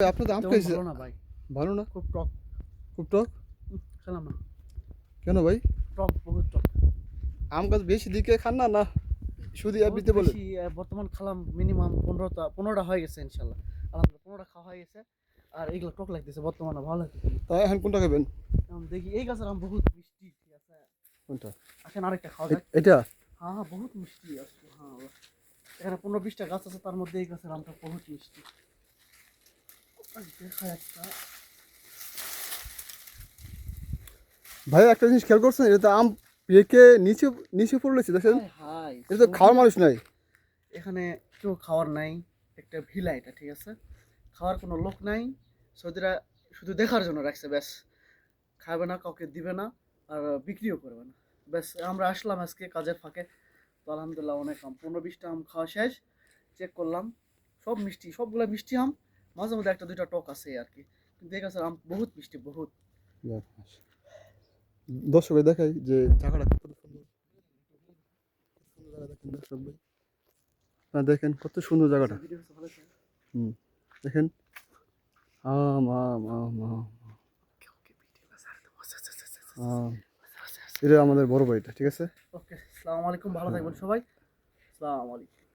আপনি তো আম খাইছে ভালো না ভাই, ভালো না খুব টক। খুব টক খেলাম না, কেন ভাই টক বহুত টক। আম গাছ বেশি দিকে খান না না শুধু বহুত এমনিতে বলেন বেশি। বর্তমান খালাম মিনিমাম 15টা হয়ে গেছে ইনশাল্লাহ। আলহামদুলিল্লাহ 15টা খাওয়া হয়ে গেছে। আর এইগুলো টক লাগতেছে বর্তমানে, ভালো লাগতেছে না। তাই এখন কোনটা খাবেন এখন দেখি এই গাছের আম বহুত মিষ্টি, ঠিক আছে। কোনটা আসেন আরেকটা খাওয়া যাক। এটা হ্যাঁ হ্যাঁ, বহুত মিষ্টি আছে। হ্যাঁ, এখানে 15-20টা গাছ আছে, তার মধ্যে এই গাছের আমটা বহুত মিষ্টি। দেখা একটা ভাই একটা জিনিস খেয়াল করছেন এটা তো আম পেকে নিচে নিচে পড়লেছে দেখেন হাই হাই এটা তো খাওয়ার মানুষ নাই এখানে কেউ খাওয়ার নাই। একটা ভিলা এটা, ঠিক আছে। খাওয়ার কোনো লোক নাই। সৌদিরা শুধু দেখার জন্য রাখছে, ব্যাস। খাবে না, কাউকে দিবে না, আর বিক্রিও করবে না। ব্যাস আমরা আসলাম আজকে কাজের ফাঁকে। তো আলহামদুলিল্লাহ অনেক আম, 15-20টা আম খাওয়া শেষ। চেক করলাম, সব মিষ্টি, সবগুলা মিষ্টি আম। মাঝে মধ্যে একটা দুইটা টক আছে আর কি, কিন্তু এই গাছের আম বহুত মিষ্টি, বহুত। দর্শক দেখাই যে জায়গাটা কত সুন্দর জায়গা দেখেন দর্শক ভাই দেখেন কত সুন্দর জায়গাটা হুম দেখেন আম আম আম আম আম এটা আমাদের বড় বাড়িটা ঠিক আছে ওকে, আসসালামু আলাইকুম, ভালো থাকবেন সবাই। আসসালামু আলাইকুম।